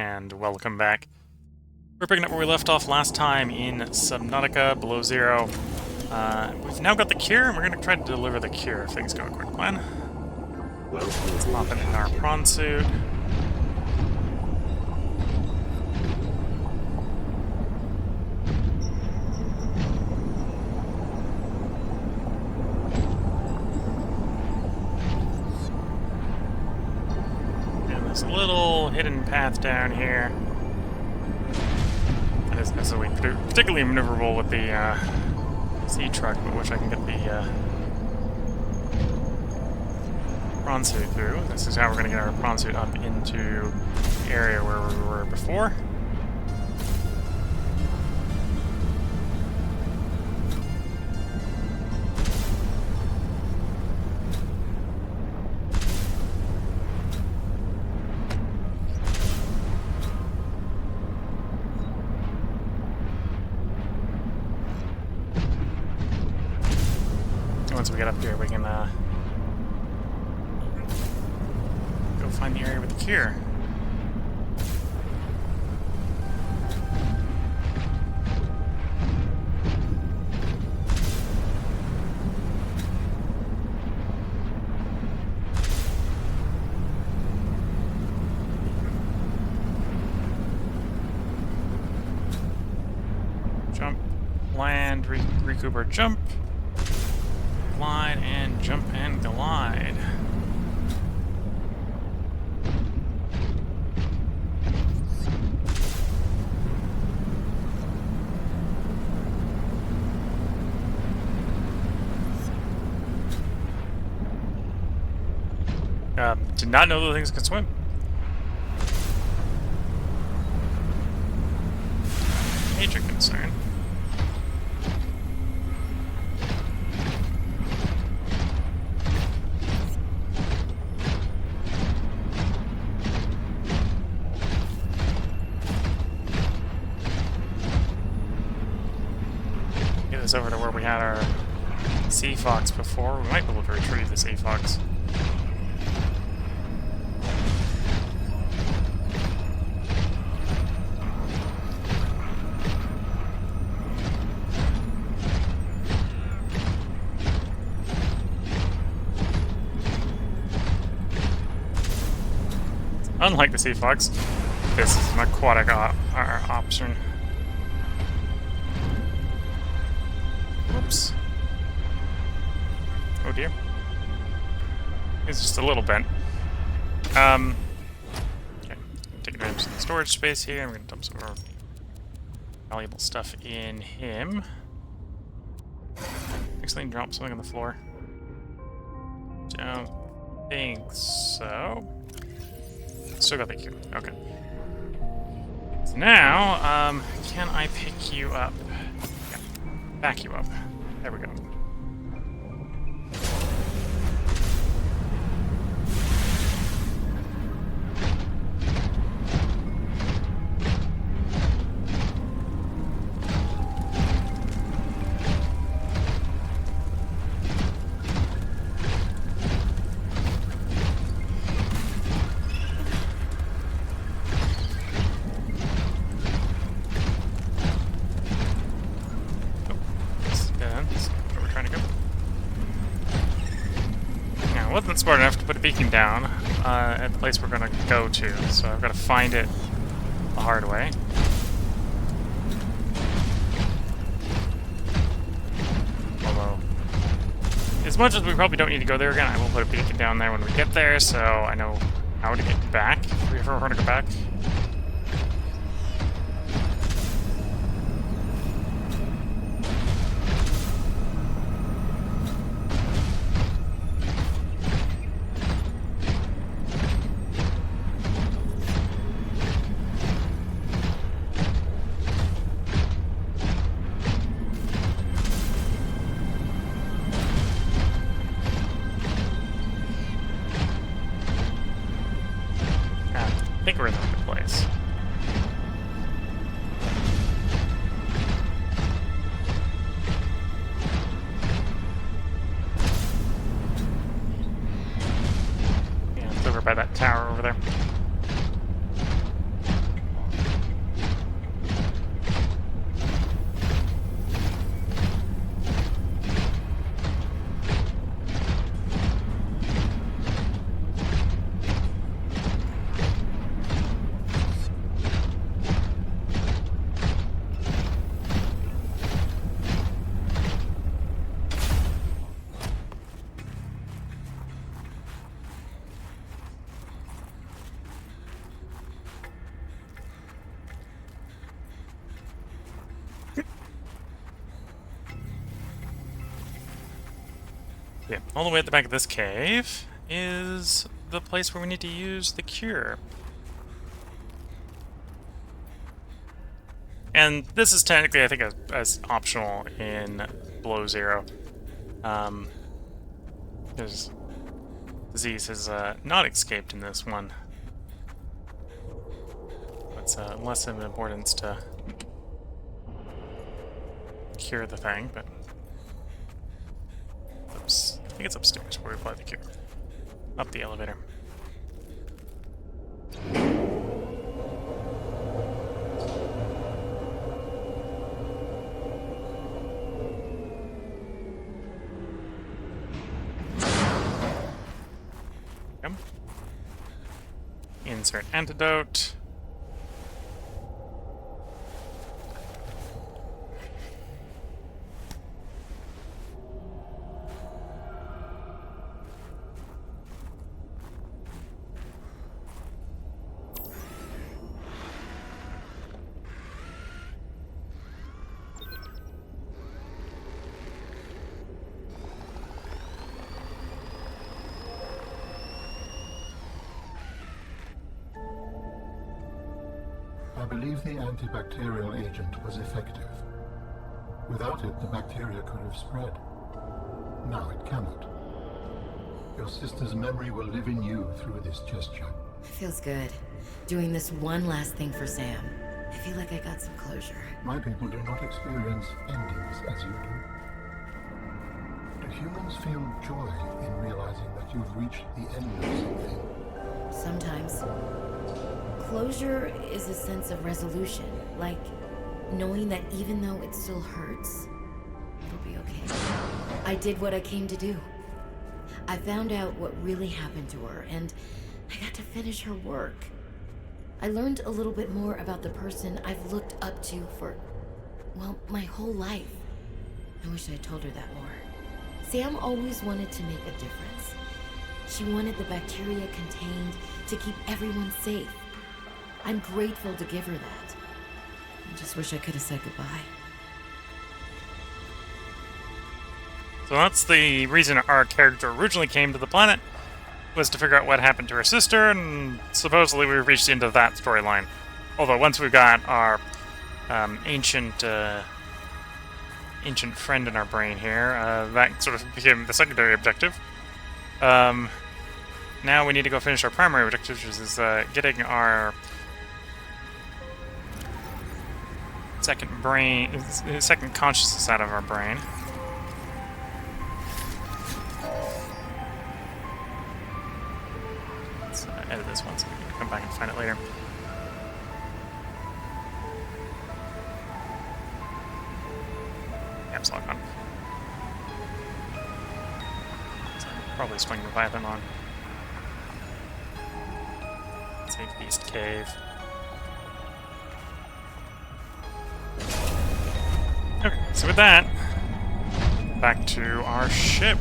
and welcome back. We're picking up where we left off last time in Subnautica Below Zero. We've now got the cure, and we're going to try to deliver the cure if things go according to plan. Let's pop it in our prawn suit. There's a little hidden path down here that isn't necessarily particularly maneuverable with the sea truck, but which I can get the prawn suit through. This is how we're going to get our prawn suit up into the area where we were before. Once we get up here, we can go find the area with the cure. Jump, land, recoup our jump. Glide and jump and glide. Did not know those things could swim. Major concern. Over to where we had our sea fox before. We might be able to retrieve the sea fox. Unlike the sea fox, this is an aquatic option. Whoops. Oh dear. It's just a little bent. Okay. Take advantage of the storage space here. I'm going to dump some of our valuable stuff in him. Actually, drop something on the floor. Don't think so. Still got the cue. Okay. So now, can I pick you up? Back you up. There we go. I wasn't smart enough to put a beacon down at the place we're going to go to, so I've got to find it the hard way. Although, as much as we probably don't need to go there again, I will put a beacon down there when we get there, so I know how to get back if we ever want to go back. I think we're in the right place. Yeah, it's over by that tower over there. Yeah, all the way at the back of this cave is the place where we need to use the cure. And this is technically, I think, as optional in Below Zero. Because disease has not escaped in this one. It's less of an importance to cure the thing, but... Oops. I think it's upstairs where we apply the cure. Up the elevator. Yep. Insert antidote. I believe the antibacterial agent was effective. Without it, the bacteria could have spread. Now it cannot. Your sister's memory will live in you through this gesture. Feels good. Doing this one last thing for Sam. I feel like I got some closure. My people do not experience endings as you do. Do humans feel joy in realizing that you've reached the end of something? Sometimes. Closure is a sense of resolution, like knowing that even though it still hurts, it'll be okay. I did what I came to do. I found out what really happened to her, and I got to finish her work. I learned a little bit more about the person I've looked up to for, well, my whole life. I wish I'd told her that more. Sam always wanted to make a difference. She wanted the bacteria contained to keep everyone safe. I'm grateful to give her that. I just wish I could have said goodbye. So that's the reason our character originally came to the planet, was to figure out what happened to her sister, and supposedly we've reached the end of that storyline. Although once we've got our ancient friend in our brain here, that sort of became the secondary objective. Now we need to go finish our primary objective, which is getting our second consciousness out of our brain. Let's edit this one so we can come back and find it later. Caps lock on. So I'll probably swing the Leviathan on. Save Beast Cave. Okay, so with that, back to our ship.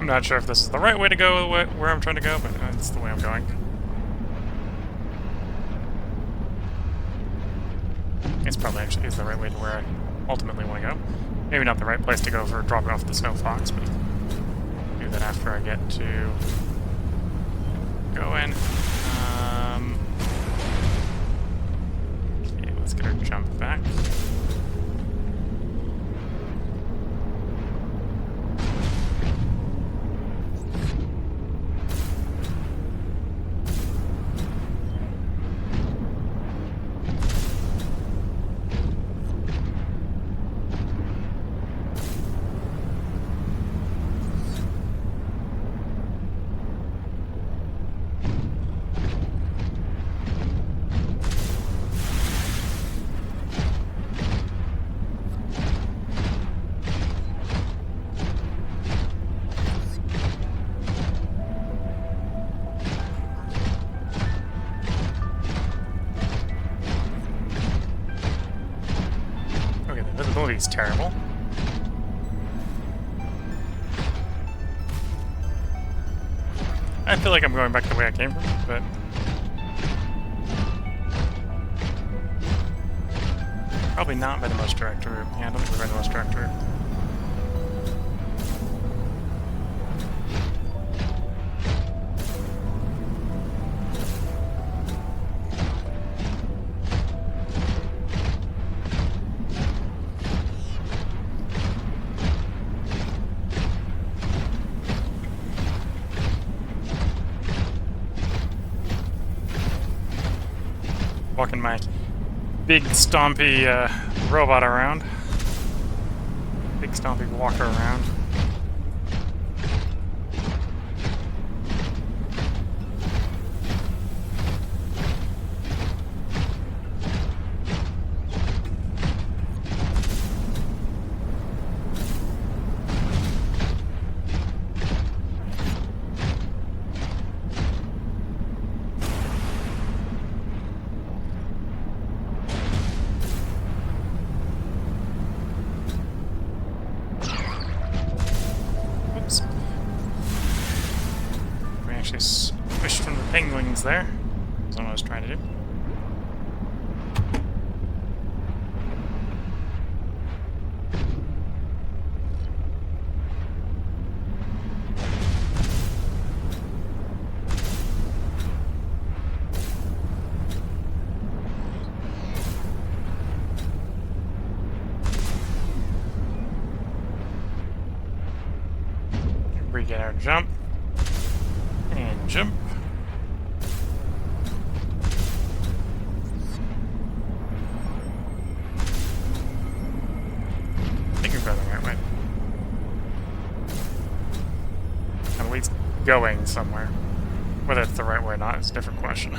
I'm not sure if this is the right way to go where I'm trying to go, but it's the way I'm going. It's probably actually is the right way to where I ultimately want to go. Maybe not the right place to go for dropping off the snow fox, but do that after I get to go in. Okay, let's get our jump back. visibility is terrible. I feel like I'm going back the way I came from, but... Probably not by the most direct route. Yeah, I don't think we're by the most direct route. Walking my big stompy robot around. Big stompy walker around. Actually squished from the penguins there. That's what I was trying to do. Re-get our jump. And jump. I think we're going the right way. At least going somewhere. Whether it's the right way or not is a different question.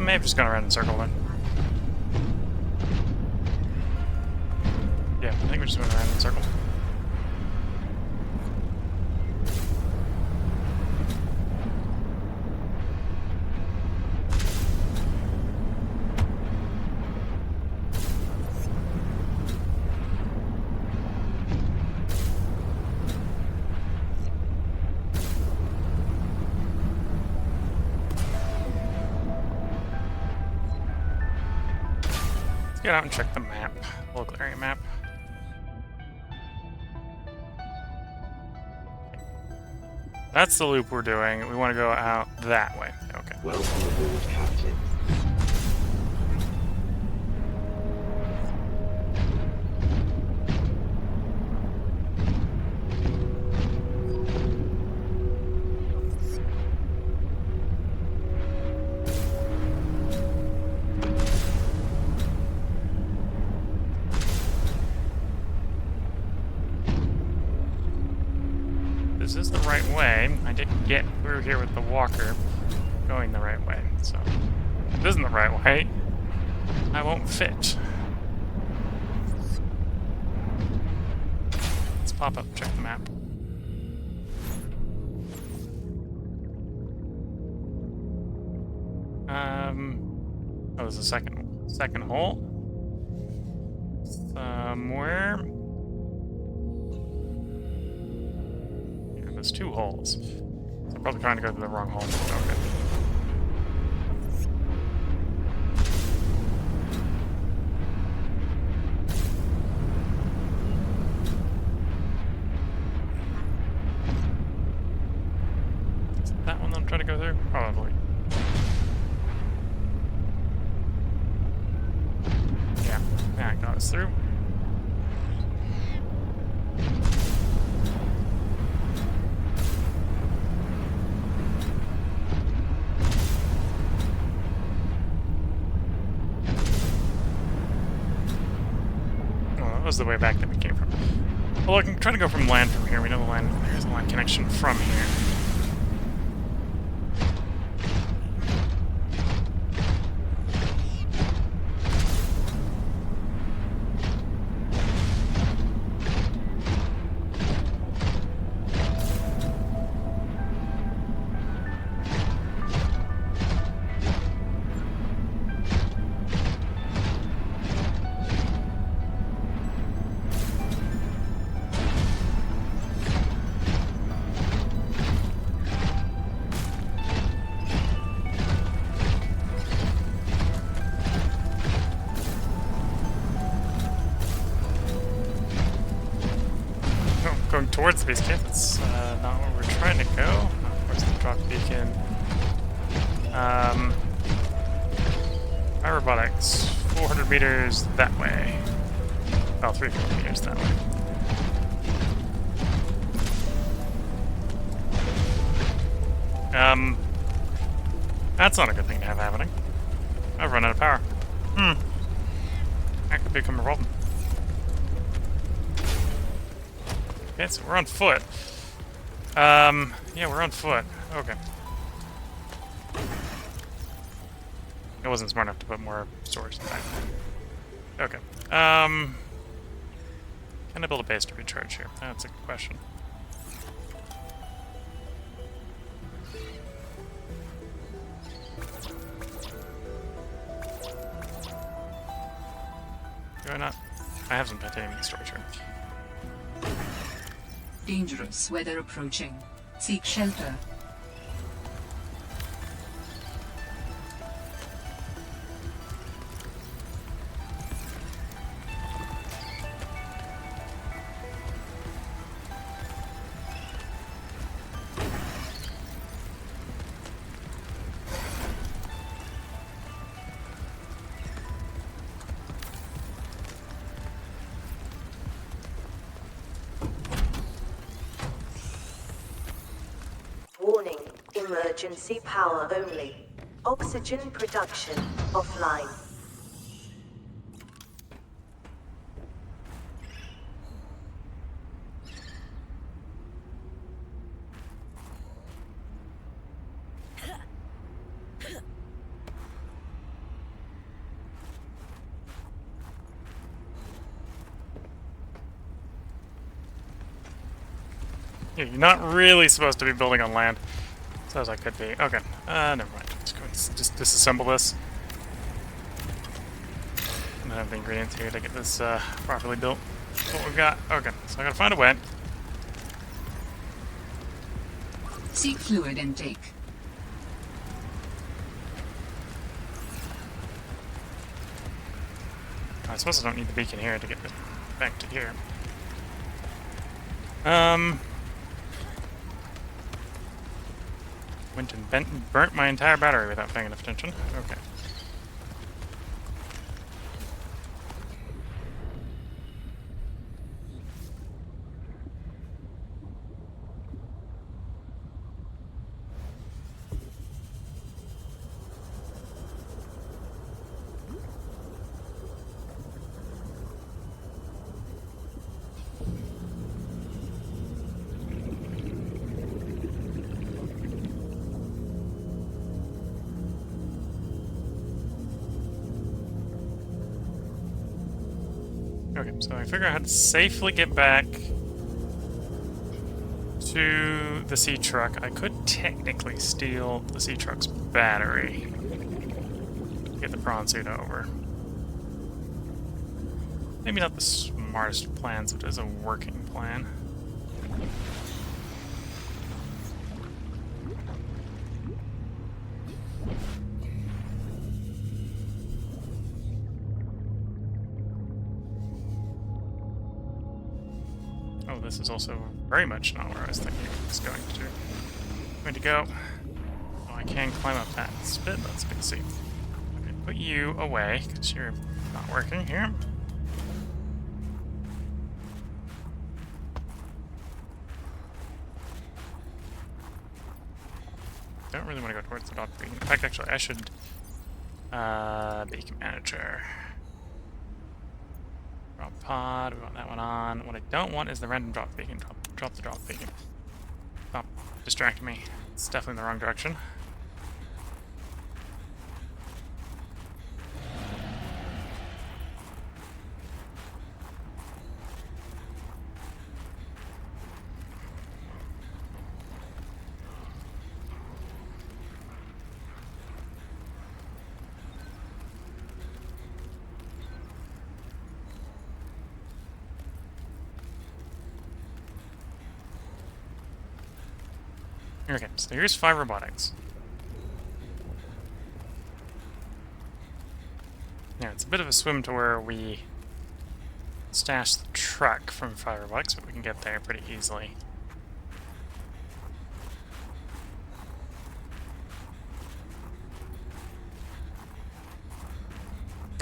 May have just gone around in a circle then. Yeah, I think we're just going around in a circle. Get out and check the map, local area map. That's the loop we're doing. We want to go out that way. Okay. Welcome aboard, Captain. This is the right way. I did get through here with the walker going the right way, so if it isn't the right way, I won't fit. Let's pop up and check the map. Oh, there's a second hole. Somewhere. There's two holes. So I'm probably trying to go to the wrong hole. Okay. Is it that one that I'm trying to go through? Probably. Yeah, That got us through. Oh, that was the way back that we came from. Well, I can try to go from land from here. We know the land. There's a land connection from here. Going towards the base camp. That's not where we're trying to go. Of course, the drop beacon. My robotics, 400 meters that way. Oh, 350 meters that way. That's not a good thing to have happening. I've run out of power. That could become a problem. Okay, so we're on foot. Yeah, we're on foot. Okay. I wasn't smart enough to put more storage in back. Okay. Can I build a base to recharge here? That's a good question. Do I not? I have some titanium storage here. Dangerous weather approaching. Seek shelter. Warning, emergency power only. Oxygen production offline. Yeah, you're not really supposed to be building on land. As I could be. Okay. Never mind. Let's go just disassemble this. I don't have the ingredients here to get this properly built. That's what we've got. Okay, so I gotta find a way. Seek fluid intake. I suppose I don't need the beacon here to get it back to here. Went and burnt my entire battery without paying enough attention. Okay. Okay, so I figure out how to safely get back to the sea truck. I could technically steal the sea truck's battery. Get the prawn suit over. Maybe not the smartest of plans, but it is a working plan. Oh, this is also very much not where I was thinking it was going to go. Oh, I can climb up that spit. That's good to see. Okay, put you away, because you're not working here. Don't really want to go towards the dog beacon. In fact, actually, I should... beacon manager. Drop pod, we want that one on. What I don't want is the random drop beacon. Drop the drop beacon. Stop distracting me. It's definitely in the wrong direction. Okay, so here's 5 robotics. Yeah, it's a bit of a swim to where we stash the truck from 5 robotics, but we can get there pretty easily.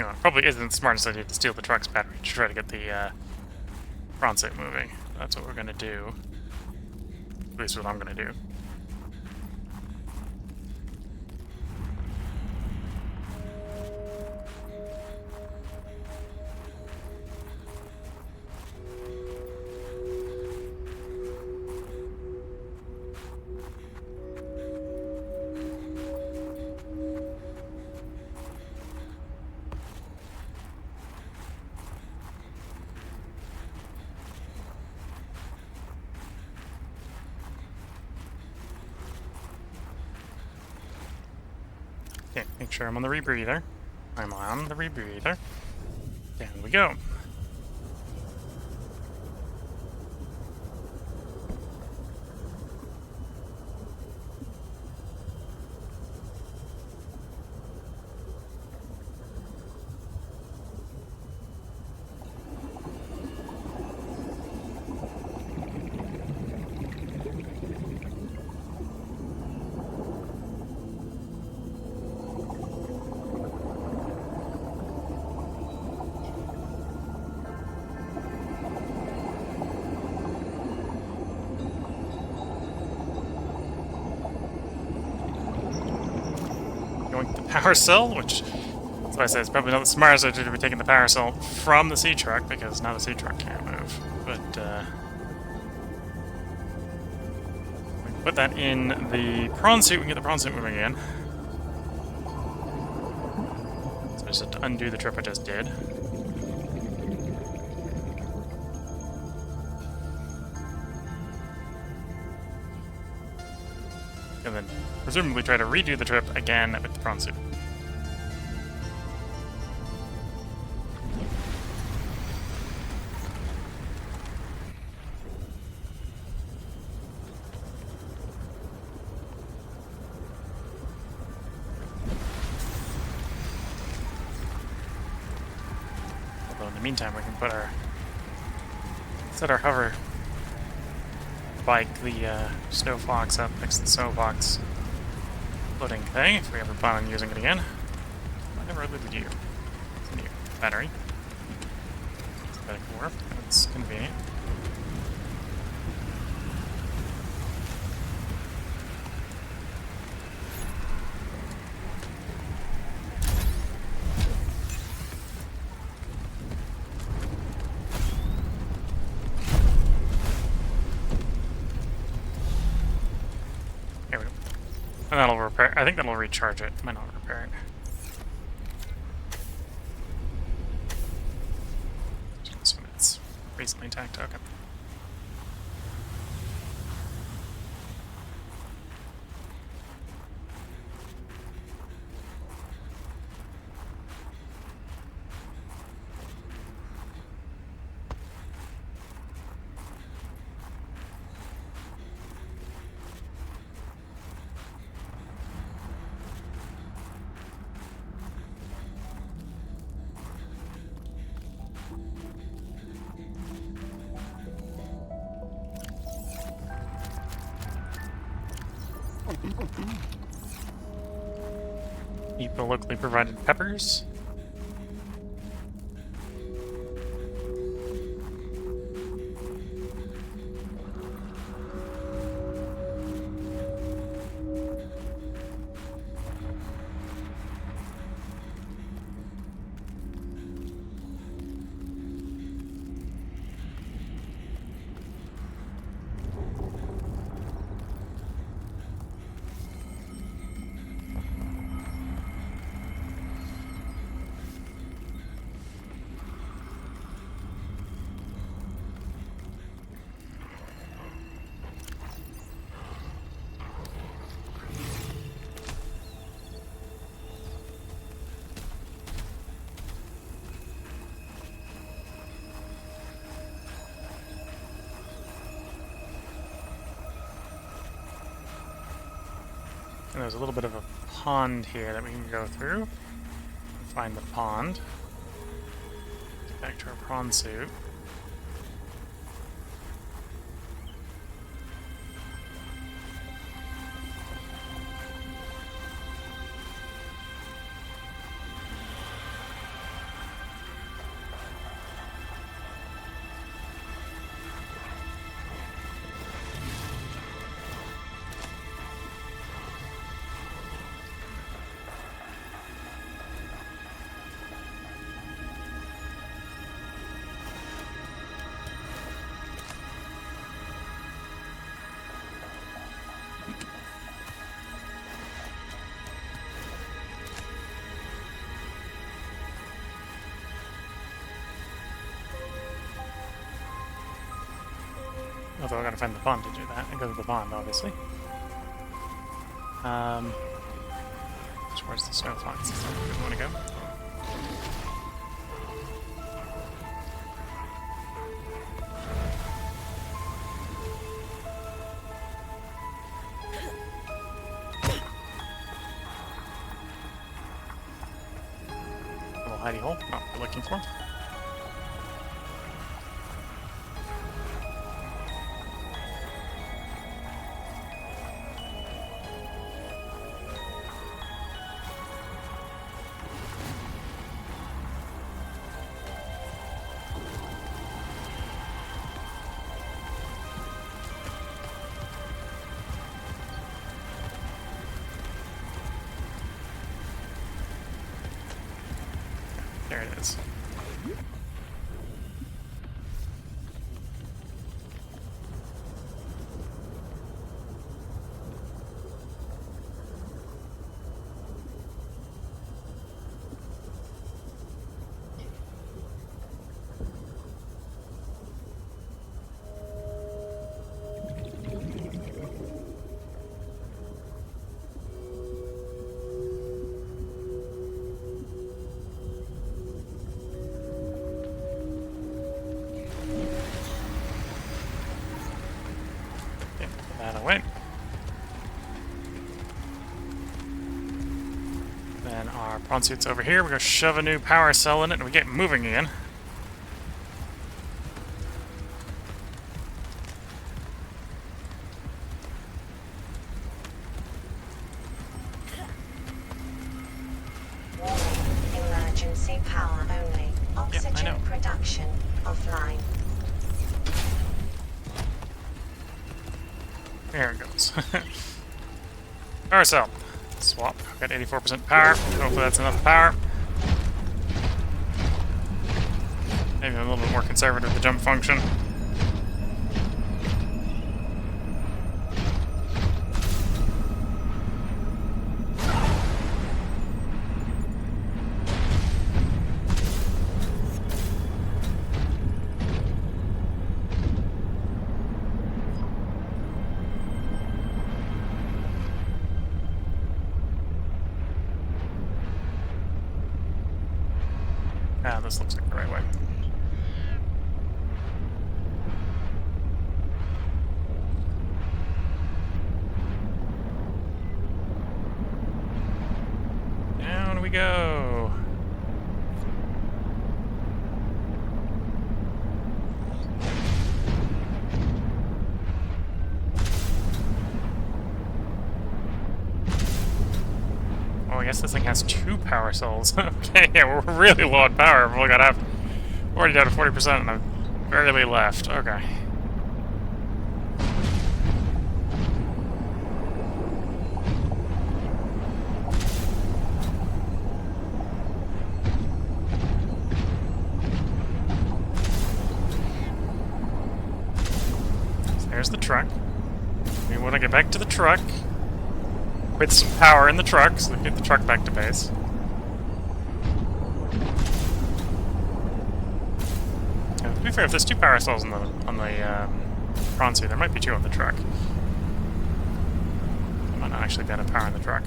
You know, it probably isn't the smartest idea to steal the truck's battery to try to get the prawn suit moving. That's what we're gonna do. At least what I'm gonna do. Okay, make sure I'm on the rebreather. I'm on the rebreather. Down we go. Going to the power cell, which, as I said, is probably not the smartest idea to be taking the power cell from the sea truck, because now the sea truck can't move. But, we can put that in the prawn suit, we can get the prawn suit moving again. So I just have to undo the trip I just did. And then presumably try to redo the trip again with the prawn suit. Although in the meantime we can put our set our hover bike, the snow fox, up next to the snow fox floating thing, if we ever plan on using it again. I never looted you. It's a new battery. Synthetic warp. That's convenient. There we go. And that'll repair. I think that'll recharge it. Might not repair it. Just when it's recently intact. Okay. Eat the locally provided peppers. And there's a little bit of a pond here that we can go through. Find the pond. Get back to our prawn suit. Although I gotta find the pond to do that. I go to the pond, obviously. Where's the snow fox? Is that where we want to go? Little hidey hole. Not what we're looking for. There it is. That away. Then our prawn suit's over here. We're gonna shove a new power cell in it and we get moving again. Emergency power only. Oxygen production offline. There it goes. Power cell. Swap. Got 84% power. Hopefully that's enough power. Maybe I'm a little bit more conservative with the jump function. Ah, this looks like the right way. Down we go. Oh, I guess this thing has 2 power cells. Okay, yeah, we're really low on power. We've only got already down to 40% and I've barely left. Okay. So there's the truck. We want to get back to the truck with some power in the truck, so we can get the truck back to base. To be fair, if there's 2 power cells on the prawn suit, there might be 2 on the truck. I might not actually be able to power in the truck.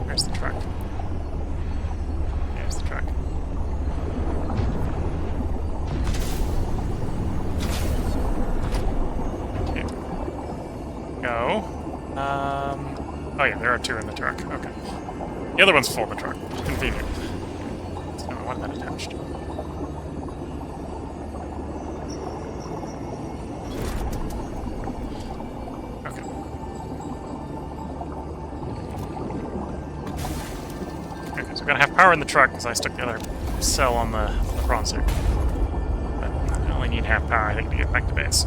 Where's the truck? There's the truck. go. Oh yeah, there are 2 in the truck. Okay. The other one's full in the truck. Convenient. So I want that attached. Okay. Okay, so we're gonna have power in the truck because I stuck the other cell on the prawn suit. But I only need half power, I think, to get back to base.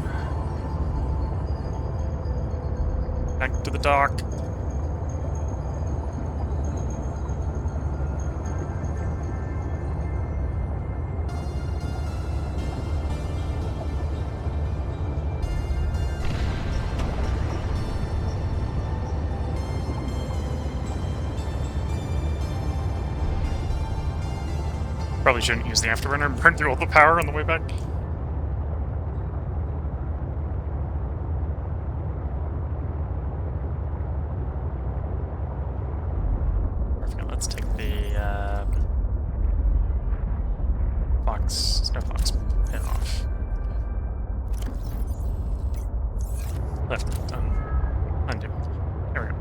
Back to the dock. Probably shouldn't use the afterburner and burn through all the power on the way back. Perfect. Let's take the Snow Fox pin off. Left, undo. There we go.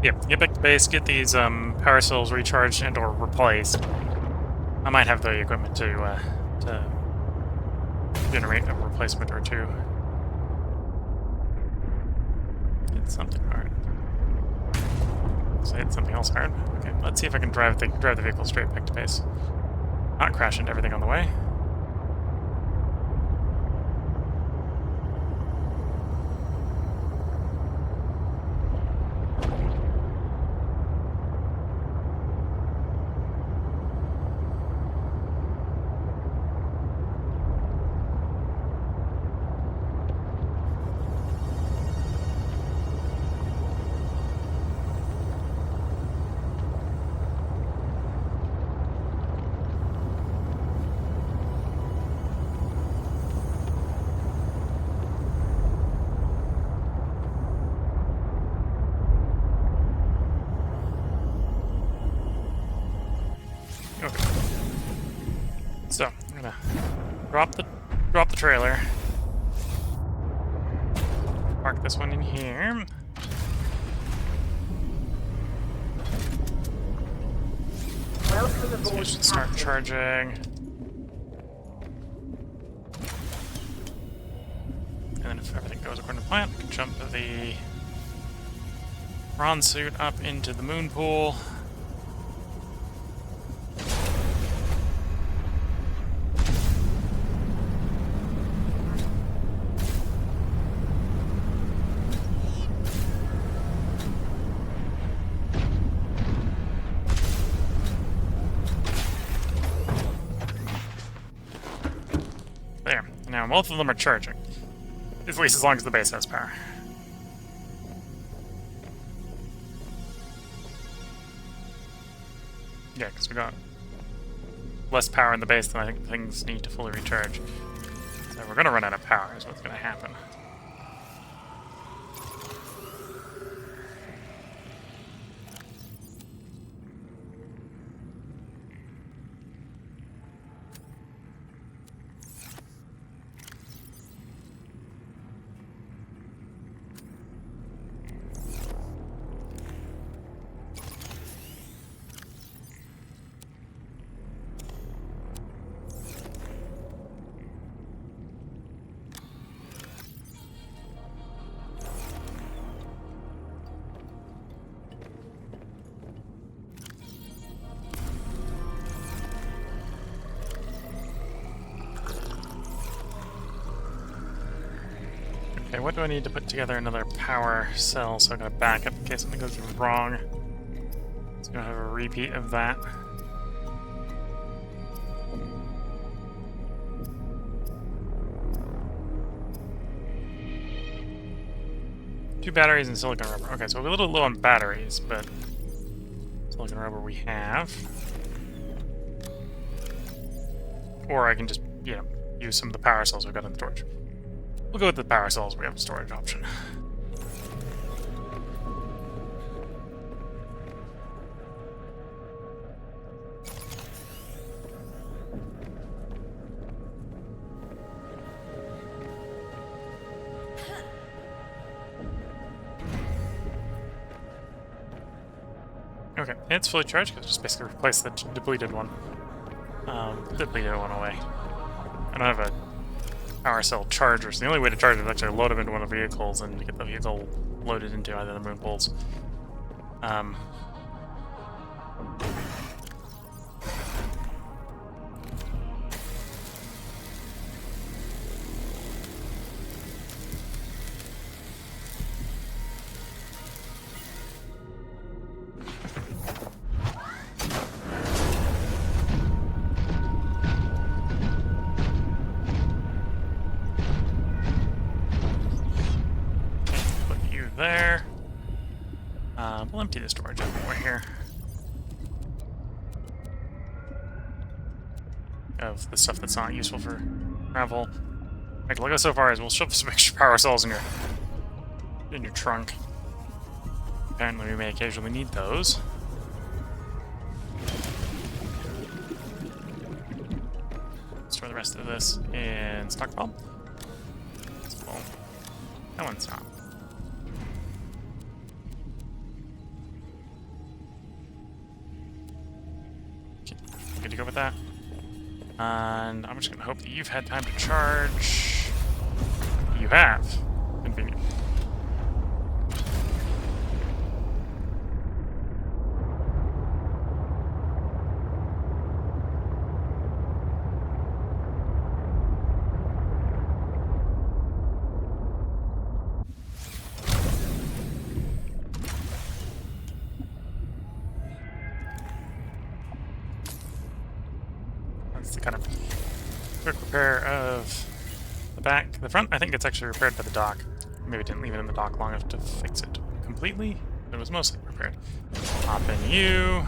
Yep, get back to base, get these power cells recharged and or replaced. I might have the equipment to generate a replacement or 2. Hit something hard. So hit something else hard. Okay, let's see if I can drive the vehicle straight back to base. Not crash into everything on the way. Okay. So I'm gonna drop the trailer. Park this one in here. Welcome So we aboard, should start Captain. charging. And then if everything goes according to plan, we can jump the prawn suit up into the moon pool. There. Now both of them are charging. At least as long as the base has power. Yeah, because we got less power in the base than I think things need to fully recharge. So we're gonna run out of power is what's gonna happen. Okay, what do I need to put together another power cell so I got a backup in case something goes wrong? So I'm gonna have a repeat of that. Two batteries and silicon rubber. Okay, so we're a little low on batteries, but Plug in rubber we have. Or I can just, you know, use some of the power cells we've got in storage. We'll go with the power cells. We have a storage option. Okay, it's fully charged because just basically replace the depleted one. Depleted one away. I don't have a power cell charger, so the only way to charge it is actually load them into one of the vehicles and get the vehicle loaded into either of the moon poles. There. We'll empty the storage out right here. Of the stuff that's not useful for travel. Like, look at so far is we'll shove some extra power cells in your trunk. Apparently we may occasionally need those. Store the rest of this in stockpile. Well, that one's not. Good to go with that. And I'm just going to hope that you've had time to charge. You have. Convenient. That's the kind of quick repair of the back. The front, I think it's actually repaired by the dock. Maybe didn't leave it in the dock long enough to fix it completely. It was mostly repaired. Hop in you.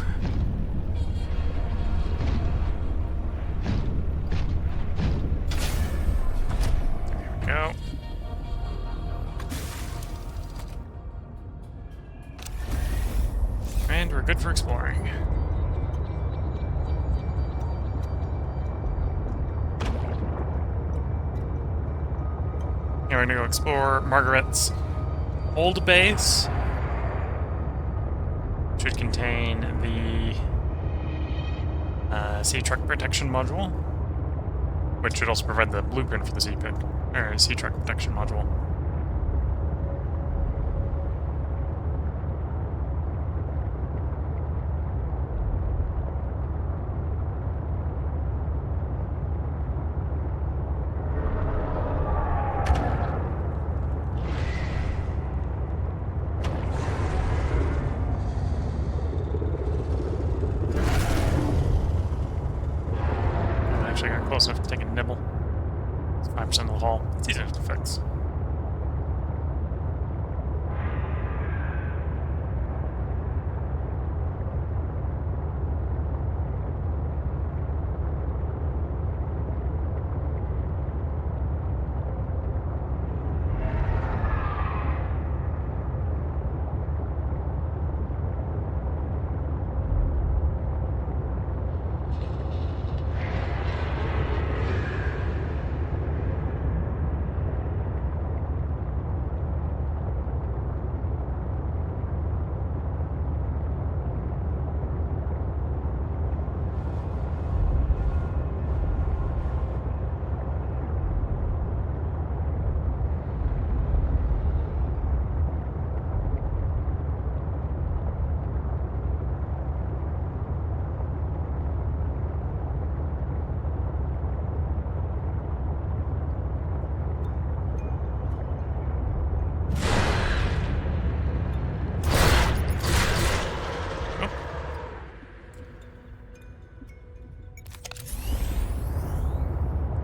There we go. And we're good for exploring. Yeah, we're gonna go explore Margaret's old base. Should contain the sea truck protection module, which should also provide the blueprint for the sea truck protection module. Actually got close enough to take a nibble. It's 5% of the hull. It's easy enough to fix.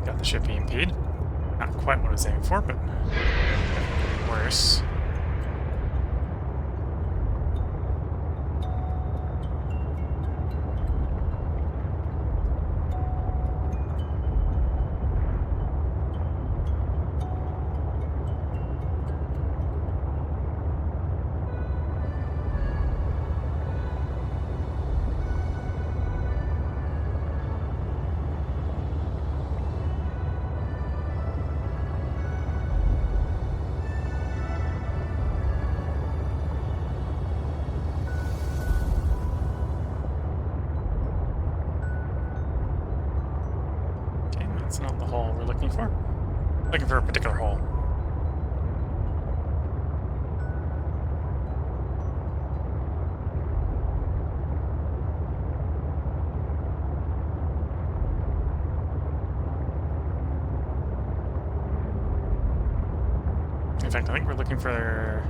Got the ship EMP'd. Not quite what I was aiming for, but worse. That's not the hole we're looking for. Looking for a particular hole. In fact, I think we're looking for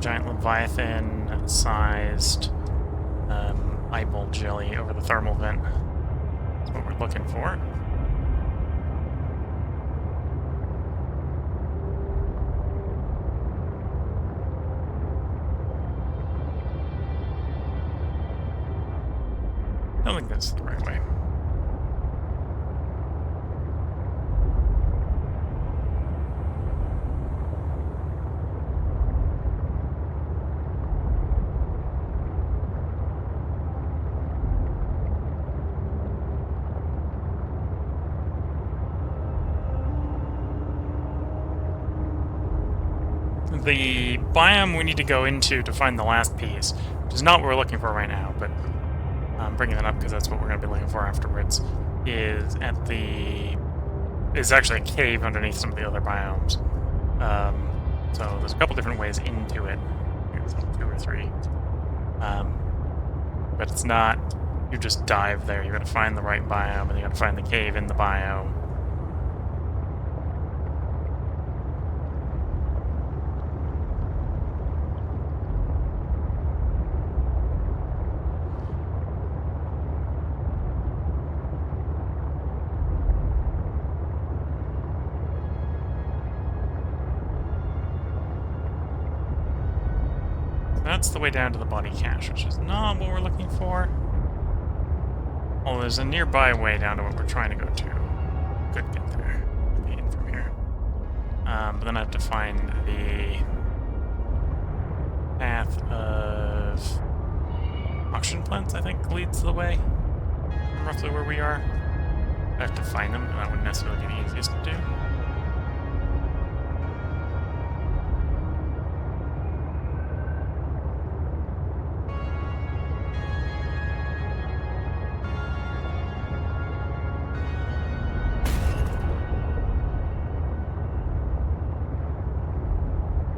giant Leviathan-sized eyeball jelly over the thermal vent. That's what we're looking for. I don't think that's the right way. The biome we need to go into to find the last piece, which is not what we're looking for right now, but I'm bringing that up because that's what we're going to be looking for afterwards, is actually a cave underneath some of the other biomes. So there's a couple different ways into it. There's like 2 or 3. But it's not, you just dive there. You got to find the right biome, and you got to find the cave in the biome. That's the way down to the body cache, which is not what we're looking for. Oh, there's a nearby way down to what we're trying to go to. Could get there. Be in from here. But then I have to find the path of oxygen plants, I think, leads the way from roughly where we are. I have to find them, and that wouldn't necessarily be the easiest to do.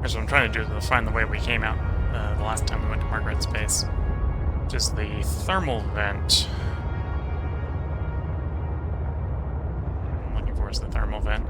So what I'm trying to do is find the way we came out the last time we went to Margaret's base, which is the thermal vent. What I'm looking for is the thermal vent.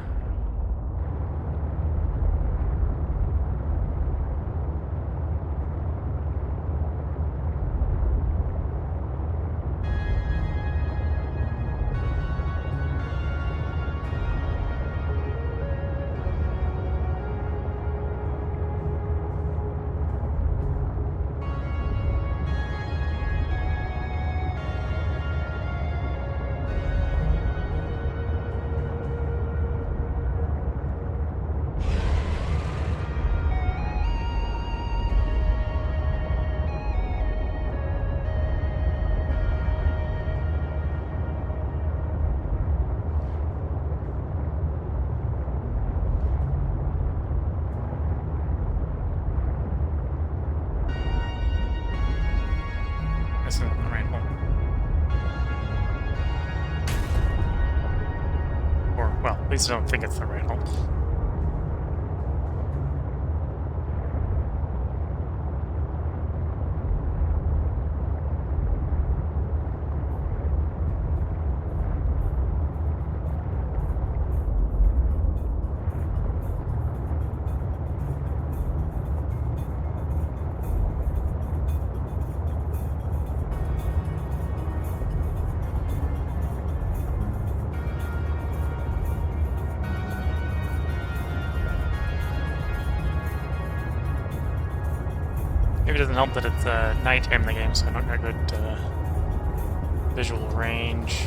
This isn't the right hole. Or, well, at least I don't think it's the right hole. Maybe it doesn't help that it's nighttime in the game, so I don't got good visual range.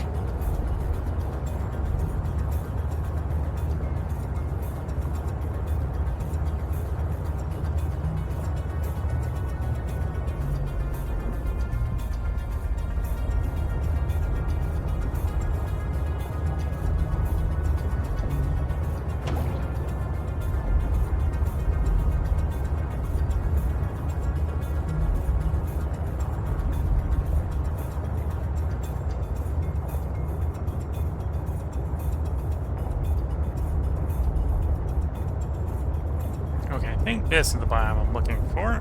This is the biome I'm looking for.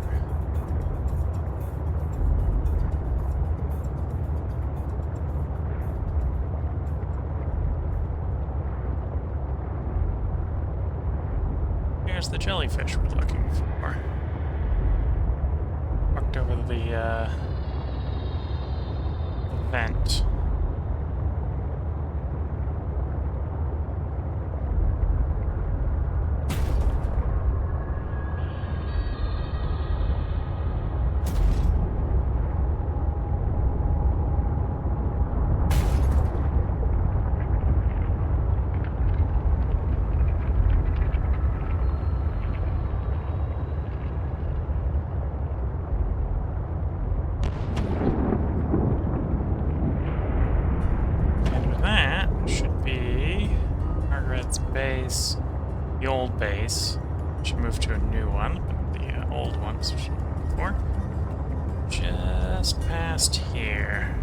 Here's the jellyfish we're looking for. Walked over the vent. Base, the old base. Should move to a new one, but the old ones before. Just past here.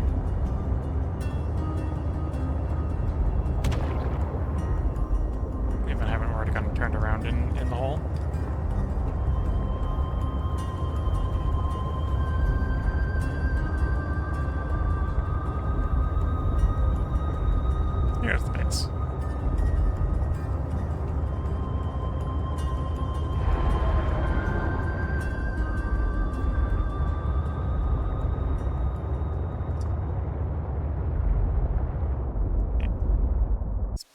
If I haven't already gotten turned around in the hole. Here's the base.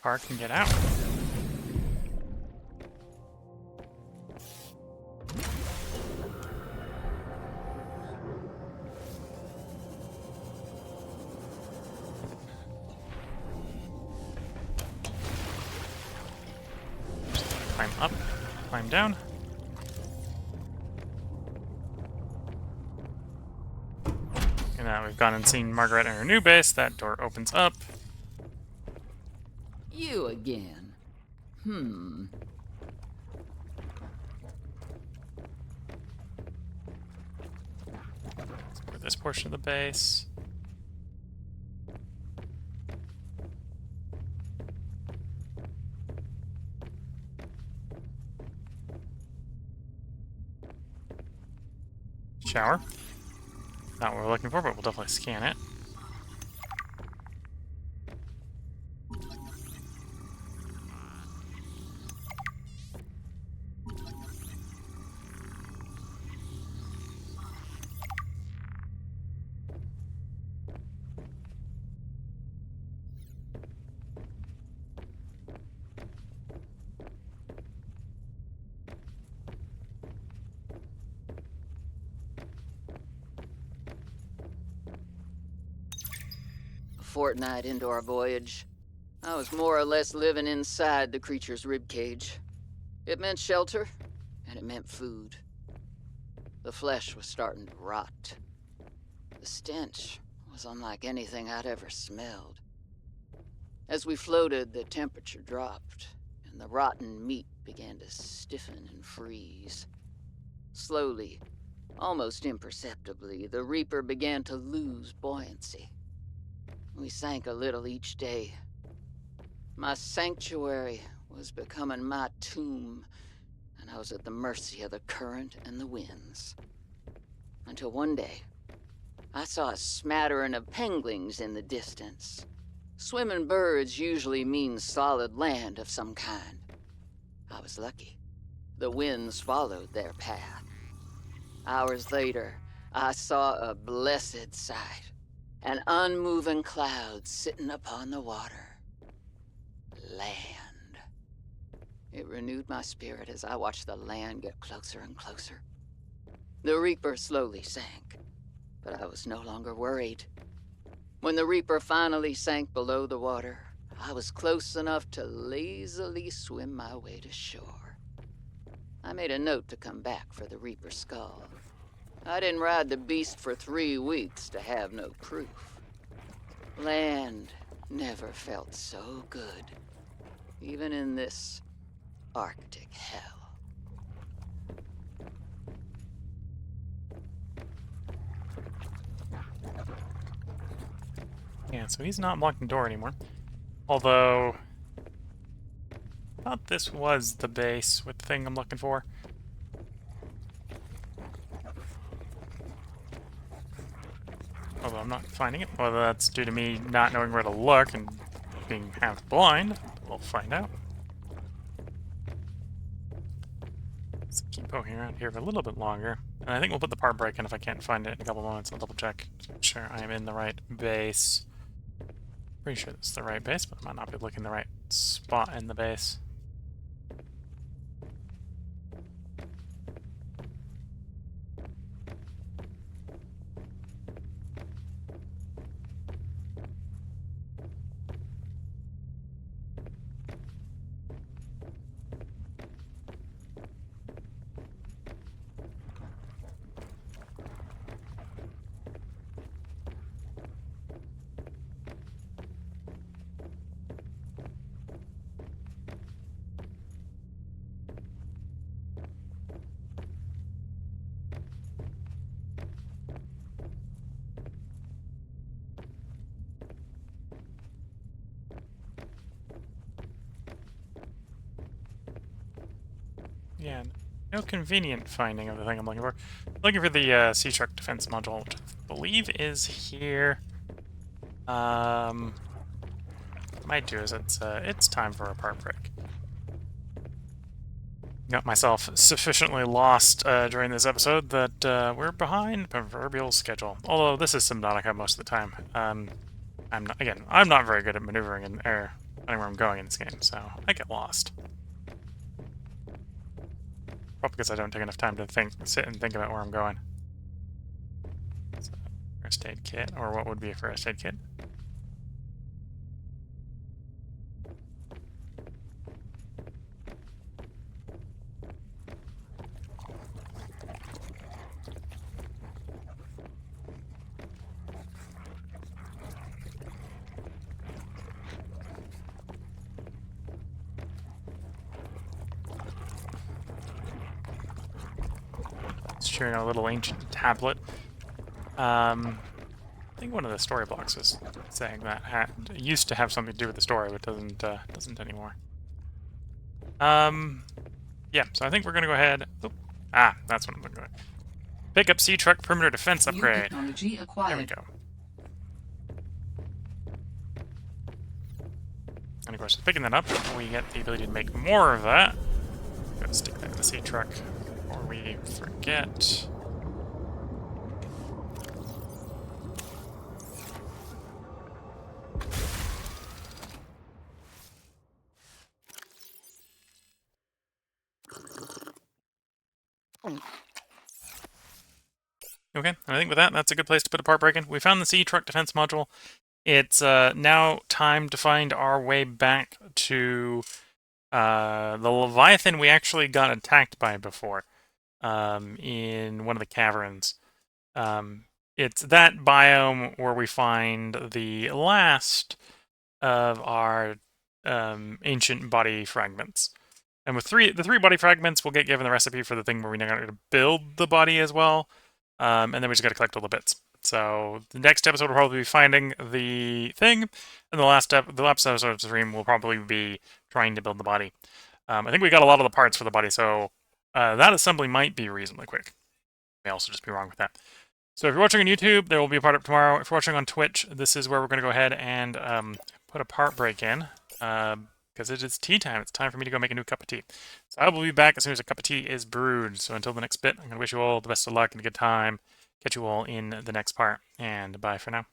Park and get out. Climb up, climb down. And now we've gone and seen Margaret in her new base. That door opens up. You again. For this portion of the base. Shower. Not what we're looking for, but we'll definitely scan it. Fortnight into our voyage, I was more or less living inside the creature's ribcage. It meant shelter, and it meant food. The flesh was starting to rot. The stench was unlike anything I'd ever smelled. As we floated, the temperature dropped, and the rotten meat began to stiffen and freeze. Slowly, almost imperceptibly, the Reaper began to lose buoyancy. We sank a little each day. My sanctuary was becoming my tomb, and I was at the mercy of the current and the winds. Until one day, I saw a smattering of penguins in the distance. Swimming birds usually mean solid land of some kind. I was lucky. The winds followed their path. Hours later, I saw a blessed sight. An unmoving cloud sitting upon the water. Land. It renewed my spirit as I watched the land get closer and closer. The Reaper slowly sank, but I was no longer worried. When the Reaper finally sank below the water, I was close enough to lazily swim my way to shore. I made a note to come back for the Reaper skull. I didn't ride the beast for 3 weeks to have no proof. Land never felt so good, even in this Arctic hell. Yeah, so he's not blocking the door anymore. Although, I thought this was the base with the thing I'm looking for. I'm not finding it. Whether that's due to me not knowing where to look and being half blind, we'll find out. Let's keep poking around here for a little bit longer. And I think we'll put the part break in if I can't find it in a couple moments. I'll double check to make sure I am in the right base. Pretty sure this is the right base, but I might not be looking the right spot in the base. Yeah, no convenient finding of the thing I'm looking for. Looking for the sea truck defense module, which I believe is here. What I might do is it's time for a part break. Got myself sufficiently lost during this episode that we're behind proverbial schedule. Although this is Subnautica most of the time. I'm not very good at maneuvering and finding where I'm going in this game, so I get lost. Probably because I don't take enough time to sit and think about where I'm going. So, first aid kit, or what would be a first aid kit? Sharing a little ancient tablet. I think one of the story blocks was saying that used to have something to do with the story, but doesn't anymore. Yeah, so I think we're gonna go ahead. That's what I'm gonna go. Pick up sea truck perimeter defense upgrade. Technology acquired. There we go. And of course, picking that up, we get the ability to make more of that. Gotta stick that in the sea truck before we forget. Okay, I think with that, that's a good place to put a part break in. We found the sea truck defense module. It's now time to find our way back to the Leviathan we actually got attacked by before in one of the caverns. It's that biome where we find the last of our ancient body fragments. And with the three body fragments, we'll get given the recipe for the thing where we're now going to build the body as well. And then we just got to collect all the bits. So the next episode will probably be finding the thing, and the last episode of the stream will probably be trying to build the body. I think we got a lot of the parts for the body, so that assembly might be reasonably quick. May also just be wrong with that. So if you're watching on YouTube, there will be a part up tomorrow. If you're watching on Twitch, this is where we're going to go ahead and put a part break in, because it is tea time. It's time for me to go make a new cup of tea. So I will be back as soon as a cup of tea is brewed. So until the next bit, I'm going to wish you all the best of luck and a good time. Catch you all in the next part, and bye for now.